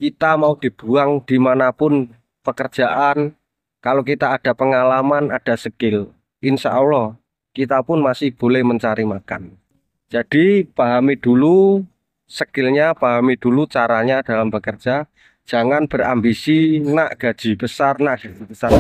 Kita mau dibuang dimanapun pekerjaan, kalau kita ada pengalaman, ada skill, insya Allah kita pun masih boleh mencari makan. Jadi pahami dulu skillnya, pahami dulu caranya dalam bekerja. Jangan berambisi nak gaji besar, nak gaji besar.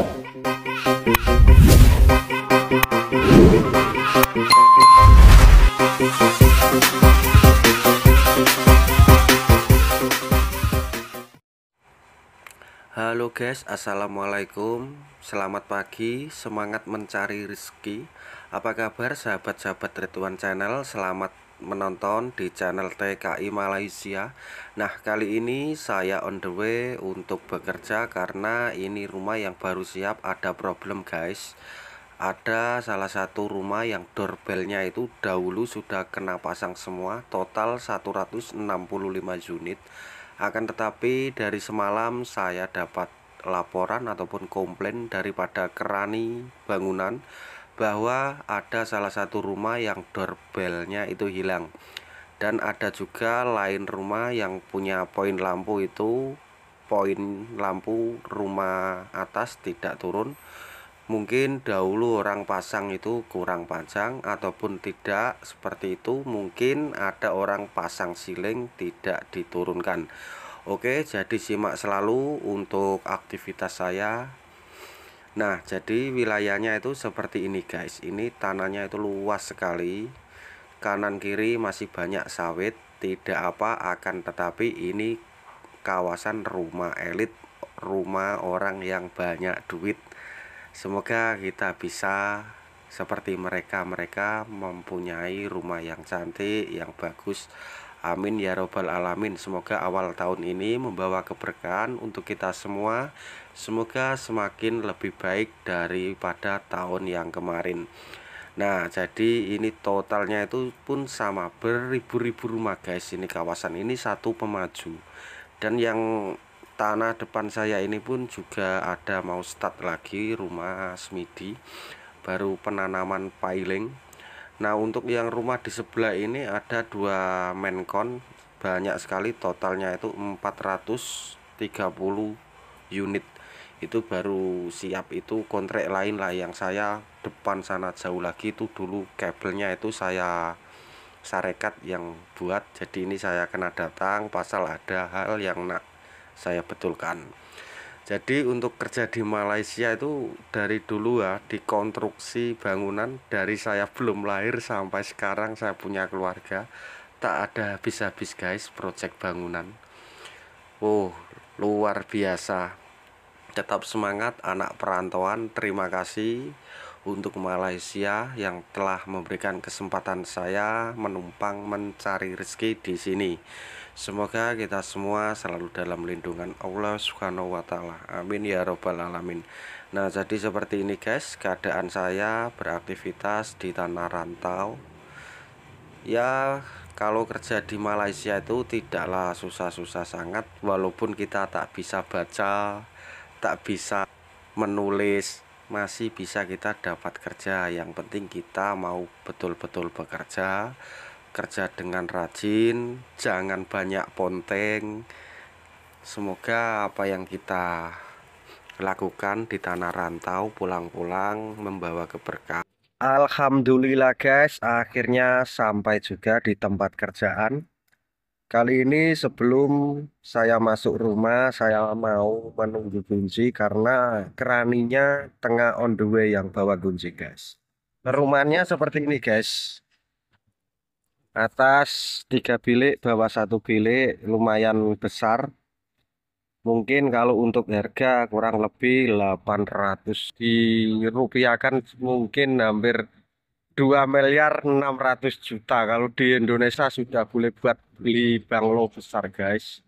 Halo guys, assalamualaikum. Selamat pagi, semangat mencari rezeki. Apa kabar sahabat-sahabat Ridwan Channel? Selamat menonton di channel TKI Malaysia. Nah, kali ini saya on the way untuk bekerja karena ini rumah yang baru siap. Ada problem guys. Ada salah satu rumah yang doorbellnya itu dahulu sudah kena pasang semua, total 165 unit. Akan tetapi dari semalam saya dapat laporan ataupun komplain daripada kerani bangunan bahwa ada salah satu rumah yang doorbellnya itu hilang. Dan ada juga lain rumah yang punya poin lampu itu, poin lampu rumah atas tidak turun. Mungkin dahulu orang pasang itu kurang panjang ataupun tidak seperti itu. Mungkin ada orang pasang siling tidak diturunkan. Oke, jadi simak selalu untuk aktivitas saya. Nah, jadi wilayahnya itu seperti ini guys. Ini tanahnya itu luas sekali. Kanan kiri masih banyak sawit. Tidak apa, akan tetapi ini kawasan rumah elit, rumah orang yang banyak duit. Semoga kita bisa seperti mereka mempunyai rumah yang cantik, yang bagus. Amin ya robbal alamin. Semoga awal tahun ini membawa keberkahan untuk kita semua. Semoga semakin lebih baik daripada tahun yang kemarin. Nah, jadi ini totalnya itu pun sama, beribu-ribu rumah guys. Ini kawasan ini satu pemaju. Dan yang tanah depan saya ini pun juga ada mau start lagi rumah smidi, baru penanaman piling. Nah, untuk yang rumah di sebelah ini ada dua menkon, banyak sekali, totalnya itu 430 unit. Itu baru siap, itu kontrak lain lah. Yang saya depan sana jauh lagi itu dulu kabelnya itu saya sarekat yang buat, jadi ini saya kena datang pasal ada hal yang nak saya betulkan. Jadi untuk kerja di Malaysia itu dari dulu ya, di konstruksi bangunan, dari saya belum lahir sampai sekarang saya punya keluarga, tak ada habis-habis guys proyek bangunan. Oh, luar biasa. Tetap semangat anak perantauan. Terima kasih untuk Malaysia yang telah memberikan kesempatan saya menumpang mencari rezeki di sini. Semoga kita semua selalu dalam lindungan Allah Subhanahu wa taala. Amin ya robbal alamin. Nah, jadi seperti ini guys, keadaan saya beraktivitas di tanah rantau. Ya, kalau kerja di Malaysia itu tidaklah susah-susah sangat, walaupun kita tak bisa baca, tak bisa menulis, masih bisa kita dapat kerja. Yang penting kita mau betul-betul bekerja, kerja dengan rajin, jangan banyak ponteng. Semoga apa yang kita lakukan di tanah rantau pulang-pulang membawa keberkahan. Alhamdulillah guys, akhirnya sampai juga di tempat kerjaan. Kali ini sebelum saya masuk rumah, saya mau menunggu kunci karena keraninya tengah on the way yang bawa kunci guys. Rumahnya seperti ini guys. Atas 3 bilik, bawah 1 bilik, lumayan besar. Mungkin kalau untuk harga kurang lebih 800, dirupiahkan mungkin hampir 2.600.000.000. Kalau di Indonesia sudah boleh buat beli banglo besar guys.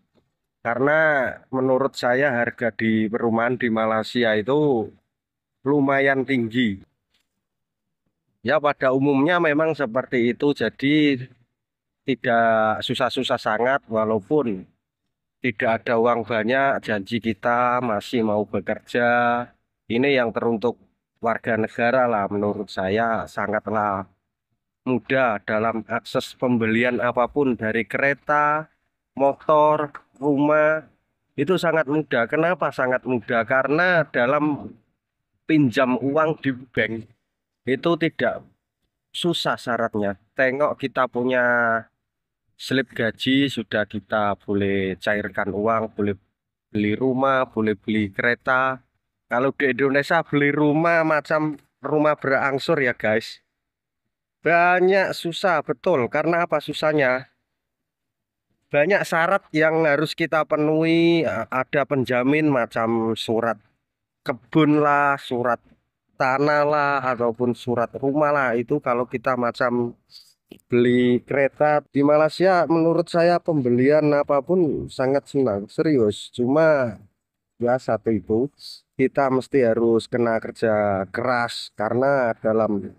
Karena menurut saya harga di perumahan di Malaysia itu lumayan tinggi. Ya pada umumnya memang seperti itu. Jadi tidak susah-susah sangat, walaupun tidak ada uang banyak, janji kita masih mau bekerja. Ini yang teruntuk warga negara lah, menurut saya sangatlah mudah dalam akses pembelian apapun, dari kereta, motor, rumah. Itu sangat mudah. Kenapa sangat mudah? Karena dalam pinjam uang di bank itu tidak susah syaratnya. Tengok kita punya slip gaji, sudah kita boleh cairkan uang, boleh beli rumah, boleh beli kereta. Kalau di Indonesia beli rumah macam rumah berangsur ya guys. Banyak susah, betul. Karena apa susahnya? Banyak syarat yang harus kita penuhi. Ada penjamin macam surat kebun lah, surat tanah lah, ataupun surat rumah lah. Itu kalau kita macam beli kereta di Malaysia, menurut saya pembelian apapun sangat senang, serius. Cuma ya satu itu, kita mesti harus kena kerja keras karena dalam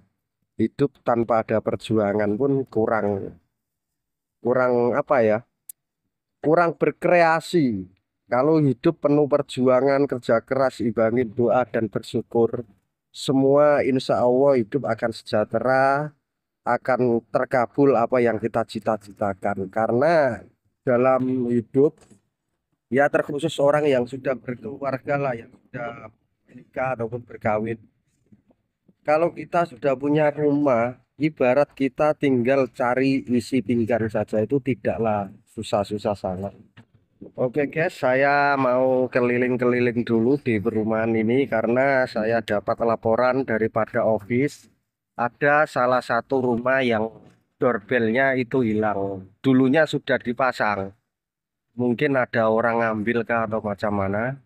hidup tanpa ada perjuangan pun kurang kurang apa ya? Kurang berkreasi. Kalau hidup penuh perjuangan, kerja keras, imbangi doa dan bersyukur, semua insya Allah hidup akan sejahtera, akan terkabul apa yang kita cita-citakan. Karena dalam hidup, ya terkhusus orang yang sudah berkeluarga lah, yang sudah menikah ataupun berkawin. Kalau kita sudah punya rumah, ibarat kita tinggal cari isi pinggan saja, itu tidaklah susah-susah sangat. Oke guys, saya mau keliling-keliling dulu di perumahan ini karena saya dapat laporan daripada office. Ada salah satu rumah yang doorbellnya itu hilang. Dulunya sudah dipasang. Mungkin ada orang ngambil kah atau macam mana.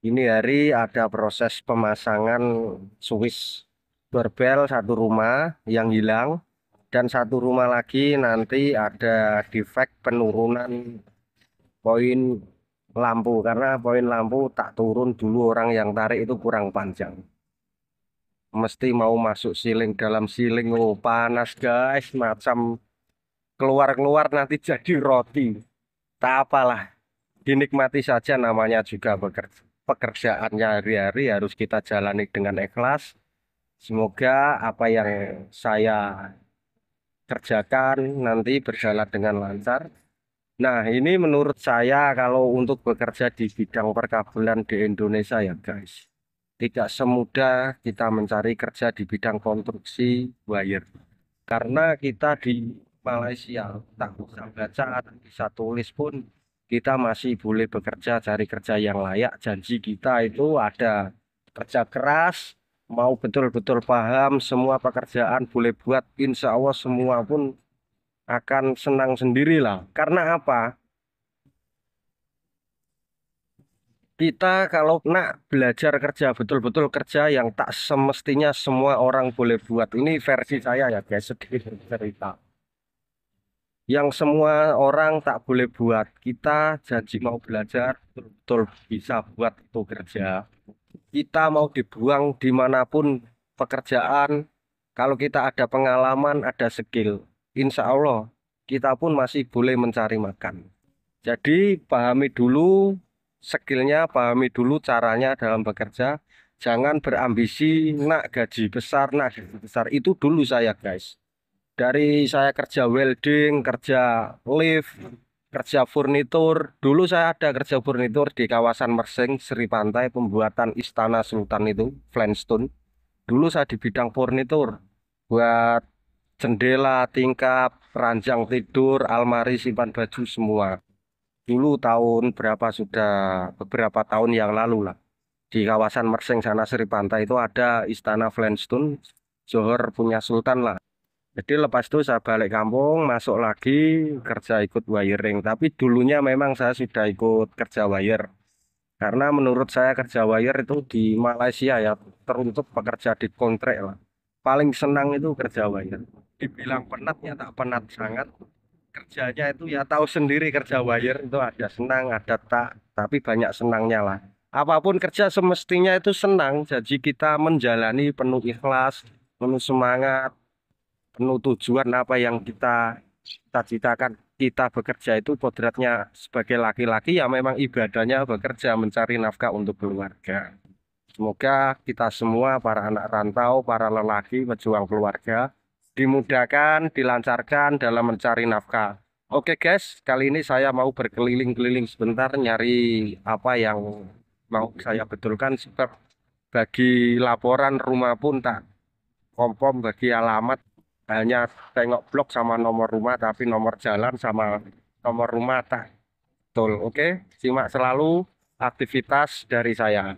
Ini hari ada proses pemasangan switch doorbell satu rumah yang hilang. Dan satu rumah lagi nanti ada defect penurunan poin lampu karena poin lampu tak turun dulu orang yang tarik itu kurang panjang. Mesti mau masuk siling dalam siling. Oh, panas guys, macam keluar-keluar nanti jadi roti. Tak apalah, dinikmati saja namanya juga pekerjaannya hari-hari harus kita jalani dengan ikhlas. Semoga apa yang saya kerjakan nanti berjalan dengan lancar. Nah, ini menurut saya kalau untuk bekerja di bidang perkabulan di Indonesia ya guys, tidak semudah kita mencari kerja di bidang konstruksi wire. Karena kita di Malaysia tak bisa baca, tak bisa tulis pun kita masih boleh bekerja cari kerja yang layak. Janji kita itu ada kerja keras, mau betul-betul paham semua pekerjaan boleh buat, insya Allah semua pun akan senang sendirilah. Karena apa? Kita kalau nak belajar kerja betul-betul kerja yang tak semestinya semua orang boleh buat. Ini versi saya ya guys, sedikit cerita. Yang semua orang tak boleh buat. Kita janji mau belajar betul-betul bisa buat itu kerja. Kita mau dibuang dimanapun pekerjaan. Kalau kita ada pengalaman, ada skill. Insya Allah kita pun masih boleh mencari makan. Jadi pahami dulu skillnya, pahami dulu caranya dalam bekerja. Jangan berambisi nak gaji besar, nak gaji besar. Itu dulu saya guys. Dari saya kerja welding, kerja lift, kerja furnitur. Dulu saya ada kerja furnitur di kawasan Mersing, Sri Pantai, pembuatan Istana Sultan itu, Flintstone. Dulu saya di bidang furnitur. Buat jendela, tingkap, ranjang tidur, almari, simpan baju semua. Dulu tahun berapa sudah beberapa tahun yang lalu lah. Di kawasan Mersing sana Sri Pantai itu ada Istana Flintstone, Johor punya Sultan lah. Jadi lepas itu saya balik kampung, masuk lagi kerja ikut wiring. Tapi dulunya memang saya sudah ikut kerja wire. Karena menurut saya kerja wire itu di Malaysia ya teruntuk pekerja di kontrak lah. Paling senang itu kerja wire. Dibilang penat ya tak penat sangat. Kerjanya itu ya tahu sendiri kerja wire itu ada senang, ada tak, tapi banyak senangnya lah. Apapun kerja semestinya itu senang, jadi kita menjalani penuh ikhlas, penuh semangat, penuh tujuan apa yang kita cita-citakan. Kita bekerja itu kodratnya sebagai laki-laki ya memang ibadahnya bekerja mencari nafkah untuk keluarga. Semoga kita semua para anak rantau, para lelaki pejuang keluarga dimudahkan, dilancarkan dalam mencari nafkah. Oke guys, kali ini saya mau berkeliling-keliling sebentar nyari apa yang mau saya betulkan. Sebab bagi laporan rumah pun tak kompom, bagi alamat hanya tengok blok sama nomor rumah, tapi nomor jalan sama nomor rumah tak betul. Oke, simak selalu aktivitas dari saya.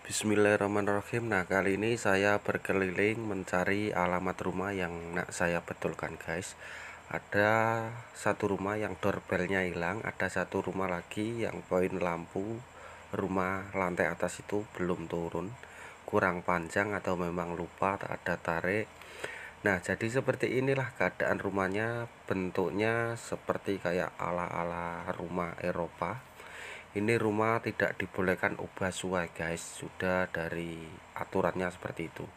Bismillahirrahmanirrahim. Nah, kali ini saya berkeliling mencari alamat rumah yang nak saya betulkan, guys. Ada satu rumah yang doorbellnya hilang, ada satu rumah lagi yang poin lampu rumah lantai atas itu belum turun, kurang panjang atau memang lupa tak ada tarik. Nah, jadi seperti inilah keadaan rumahnya. Bentuknya seperti kayak ala-ala rumah Eropa. Ini rumah tidak dibolehkan ubah suai, guys. Sudah dari aturannya seperti itu.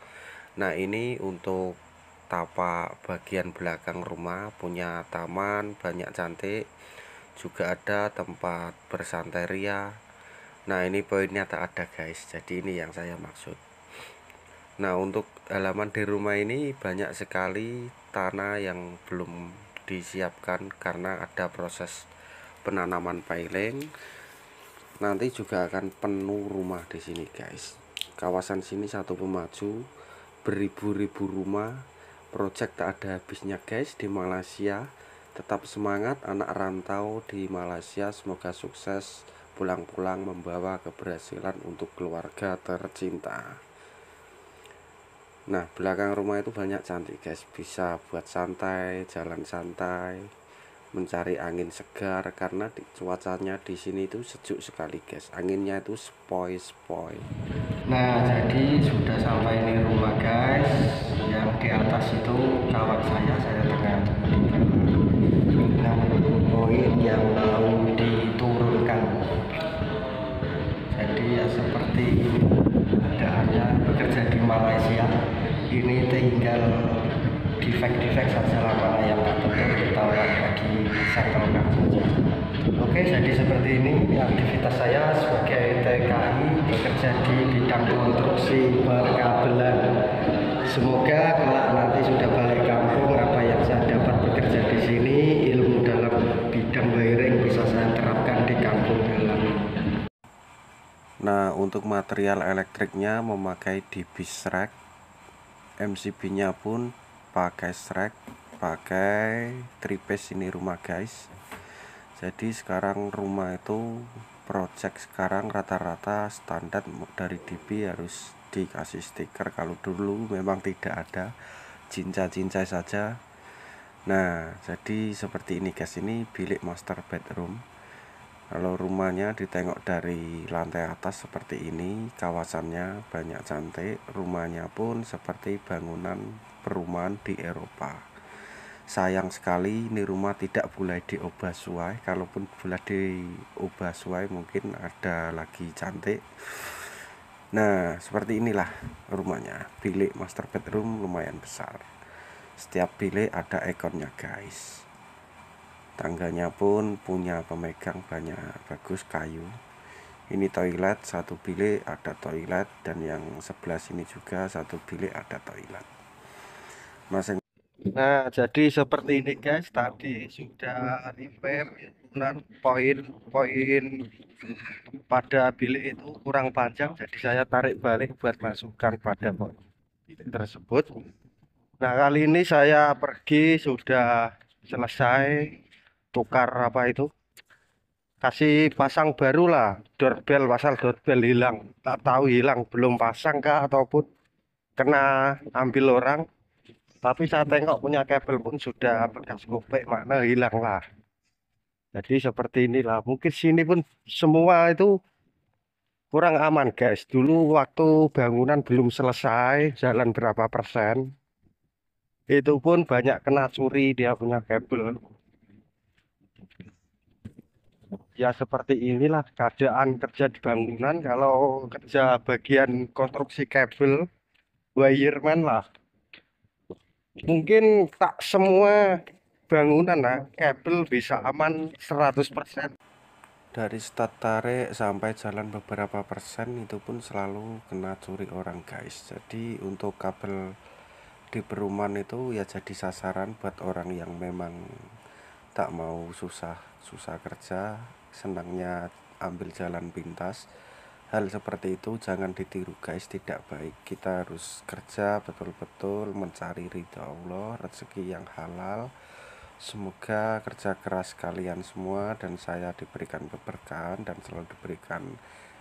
Nah, ini untuk tapak bagian belakang rumah, punya taman banyak cantik, juga ada tempat bersantai ria. Nah, ini poinnya tak ada, guys. Jadi ini yang saya maksud. Nah, untuk halaman di rumah ini banyak sekali tanah yang belum disiapkan karena ada proses penanaman piling. Nanti juga akan penuh rumah di sini, guys. Kawasan sini satu pemaju, beribu-ribu rumah. Project tak ada habisnya, guys, di Malaysia. Tetap semangat anak rantau di Malaysia, semoga sukses pulang-pulang membawa keberhasilan untuk keluarga tercinta. Nah, belakang rumah itu banyak cantik, guys. Bisa buat santai, jalan santai, mencari angin segar karena cuacanya di sini itu sejuk sekali, guys. Anginnya itu sepoi-sepoi. Nah, jadi sudah sampai di rumah, guys. Yang di atas itu kawan saya tengah menunggu poin yang mau diturunkan. Jadi ya seperti keadaannya bekerja di Malaysia, ini tinggal defek-defek saja lah, mana yang tak betul kita lagi setelkan saja. Oke, jadi seperti ini aktivitas saya sebagai TKI bekerja di bidang konstruksi perkabelan. Semoga kelak nanti sudah balik kampung, apa yang saya dapat bekerja di sini, ilmu dalam bidang wiring bisa saya terapkan di kampung halaman. Nah, untuk material elektriknya memakai DB Shrek, MCB-nya pun pakai Shrek, pakai tripiece ini rumah, guys. Jadi sekarang rumah itu project sekarang rata-rata standar dari DB harus dikasih stiker. Kalau dulu memang tidak ada, cincai-cincai saja. Nah, jadi seperti ini, guys. Ini bilik master bedroom. Kalau rumahnya ditengok dari lantai atas seperti ini, kawasannya banyak cantik, rumahnya pun seperti bangunan perumahan di Eropa. Sayang sekali ini rumah tidak boleh diubah suai, kalaupun boleh diubah suai mungkin ada lagi cantik. Nah, seperti inilah rumahnya. Bilik master bedroom lumayan besar. Setiap bilik ada ekornya, guys. Tangganya pun punya pemegang banyak, bagus, kayu. Ini toilet, satu bilik ada toilet, dan yang sebelah sini juga satu bilik ada toilet masing. Nah, jadi seperti ini, guys. Tadi sudah repair poin-poin pada bilik itu kurang panjang, jadi saya tarik balik buat masukkan pada poin tersebut. Nah, kali ini saya pergi sudah selesai tukar apa itu, kasih pasang baru lah doorbell. Pasal doorbell hilang, tak tahu hilang belum pasang kah ataupun kena ambil orang, tapi saya tengok punya kabel pun sudah bekas kopek, makna hilang lah. Jadi seperti inilah, mungkin sini pun semua itu kurang aman, guys. Dulu waktu bangunan belum selesai, jalan berapa persen, itu pun banyak kena curi dia punya kabel. Ya seperti inilah keadaan kerja di bangunan. Kalau kerja bagian konstruksi kabel, wireman lah, mungkin tak semua bangunan lah kabel bisa aman 100%. Dari start tarik sampai jalan beberapa persen itu pun selalu kena curi orang, guys. Jadi untuk kabel di perumahan itu ya jadi sasaran buat orang yang memang tak mau susah kerja, senangnya ambil jalan pintas. Hal seperti itu jangan ditiru guys, tidak baik. Kita harus kerja betul-betul mencari ridha Allah, rezeki yang halal. Semoga kerja keras kalian semua dan saya diberikan keberkahan dan selalu diberikan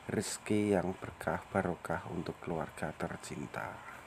rezeki yang berkah barokah untuk keluarga tercinta.